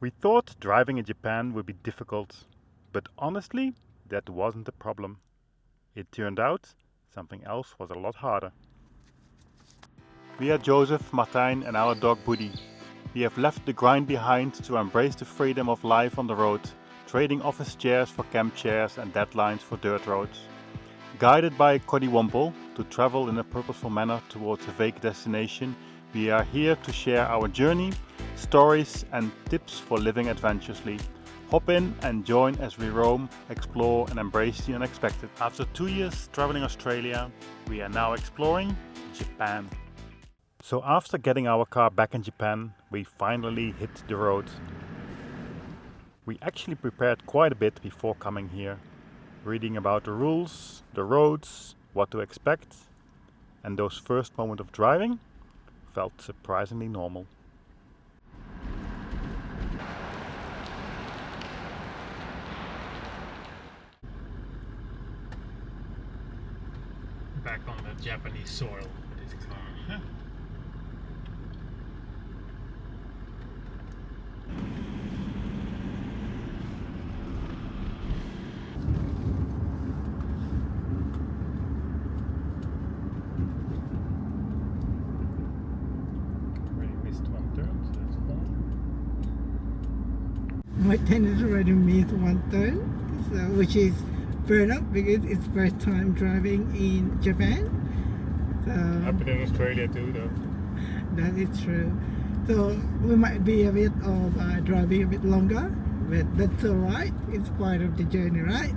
We thought driving in Japan would be difficult, but honestly, that wasn't the problem. It turned out something else was a lot harder. We are Joseph, Martijn and our dog Buddy. We have left the grind behind to embrace the freedom of life on the road, trading office chairs for camp chairs and deadlines for dirt roads. Guided by Koddy to travel in a purposeful manner towards a vague destination, we are here to share our journey, stories and tips for living adventurously. Hop in and join as we roam, explore and embrace the unexpected. After 2 years traveling Australia, we are now exploring Japan. So after getting our car back in Japan, we finally hit the road. We actually prepared quite a bit before coming here, reading about the rules, the roads, what to expect, and those first moments of driving felt surprisingly normal. Back on the Japanese soil with his car. Already missed one turn, so that's fine. My tenant already missed one turn, so which is fair enough because it's first time driving in Japan. So Happened in Australia too though. that is true. So we might be a bit of driving a bit longer, but that's alright. It's part of the journey, right?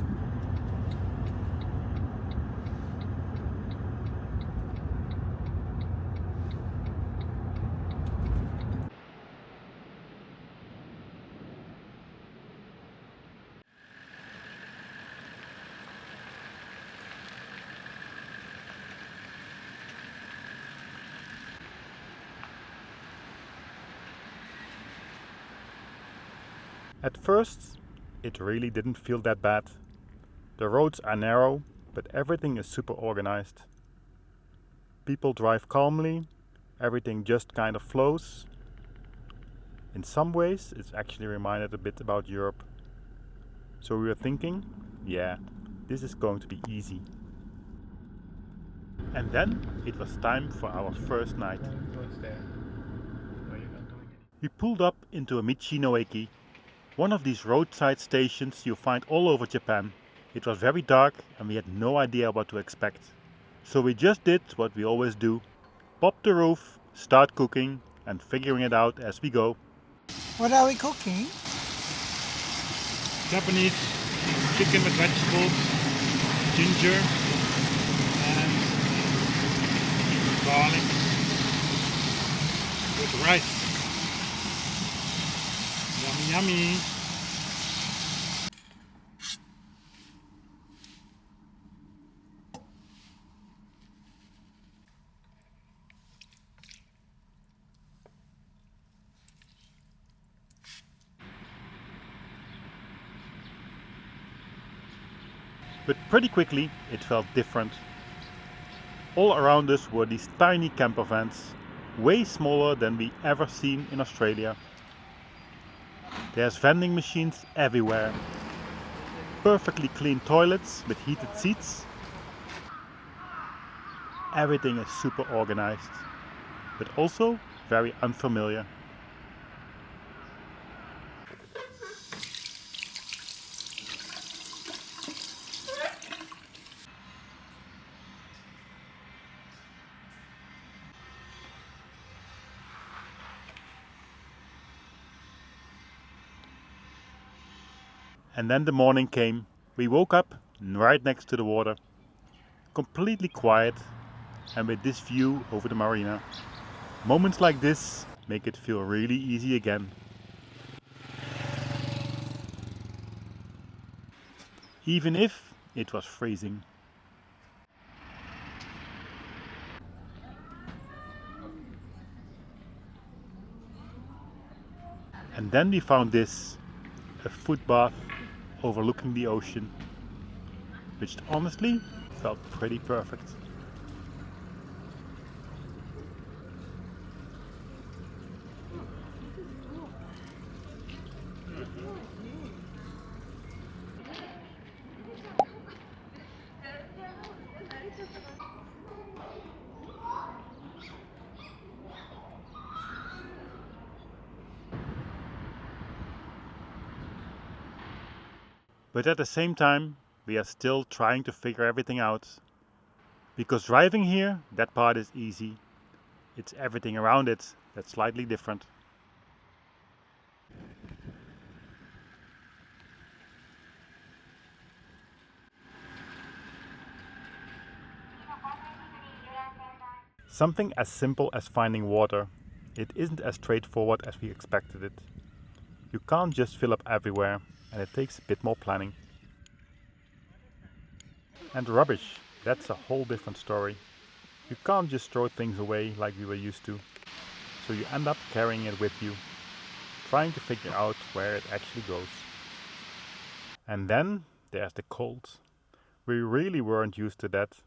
At first, it really didn't feel that bad. The roads are narrow, but everything is super organized. People drive calmly, everything just kind of flows. In some ways, it's actually reminded a bit about Europe. So we were thinking, yeah, this is going to be easy. And then it was time for our first night. We pulled up into a Michi-no-Eki, one of these roadside stations you find all over Japan. It was very dark and we had no idea what to expect. So we just did what we always do. Pop the roof, start cooking and figuring it out as we go. What are we cooking? Japanese chicken with vegetables, ginger, and garlic with rice. Yummy, yummy. But pretty quickly it felt different. All around us were these tiny camper vans, way smaller than we ever seen in Australia. There's vending machines everywhere, perfectly clean toilets with heated seats. Everything is super organized, but also very unfamiliar. And then the morning came. We woke up right next to the water, completely quiet and with this view over the marina. Moments like this make it feel really easy again. Even if it was freezing. And then we found this, a foot bath overlooking the ocean, which honestly felt pretty perfect. But at the same time, we are still trying to figure everything out. Because driving here, that part is easy. It's everything around it that's slightly different. Something as simple as finding water. It isn't as straightforward as we expected it. You can't just fill up everywhere, and it takes a bit more planning. And rubbish, that's a whole different story. You can't just throw things away like we were used to. So you end up carrying it with you, trying to figure out where it actually goes. And then there's the cold. We really weren't used to that.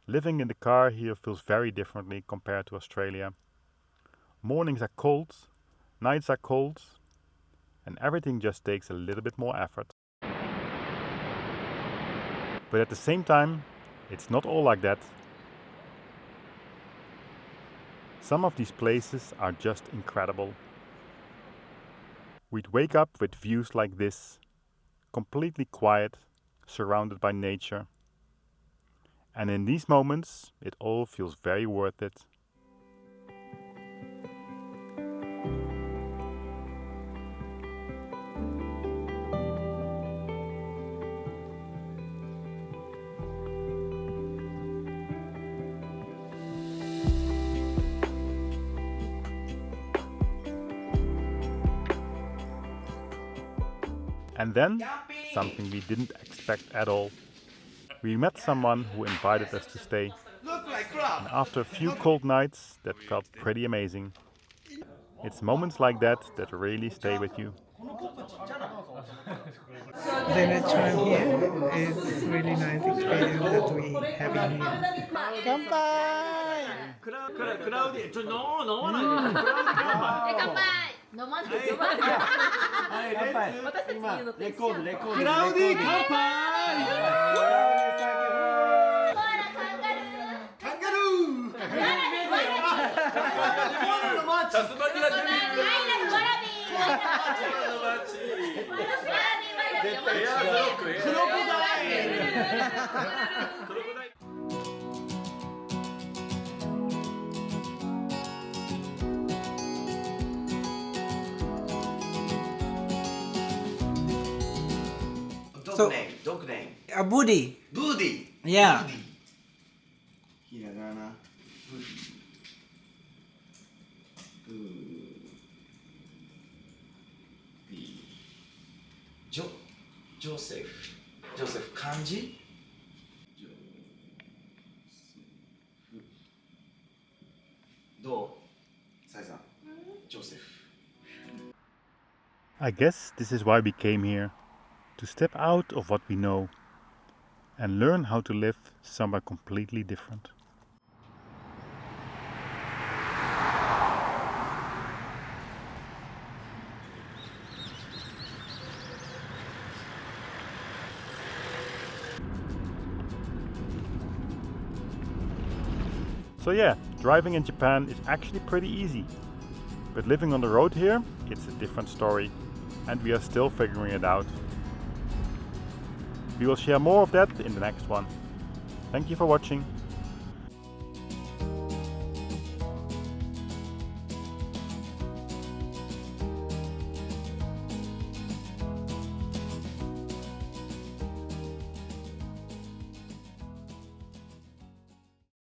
Living in the car here feels very differently compared to Australia. Mornings are cold, nights are cold, and everything just takes a little bit more effort. But at the same time, it's not all like that. Some of these places are just incredible. We'd wake up with views like this, completely quiet, surrounded by nature. And in these moments, it all feels very worth it. And then, something we didn't expect at all. We met someone who invited us to stay. And after a few cold nights, that felt pretty amazing. It's moments like that that really stay with you. Dinner time here is really nice experience that we having here. Kanpai! クラウディちょ飲まないで。乾杯。飲まずに飲まずに。私たちに言うのと一緒。クラウディ乾杯。ほらカンガルー。カンガルー。タスマニアデビュー。ワラビー。ワラビー。絶対違う。クロコダイル。 Dog name. A Budi. Booty. Yeah. Hiragana. Joseph. Joseph kanji. Do. Sai-san. Joseph. I guess this is why we came here. To step out of what we know and learn how to live somewhere completely different. So yeah, driving in Japan is actually pretty easy. But living on the road here, it's a different story, and we are still figuring it out. We will share more of that in the next one. Thank you for watching.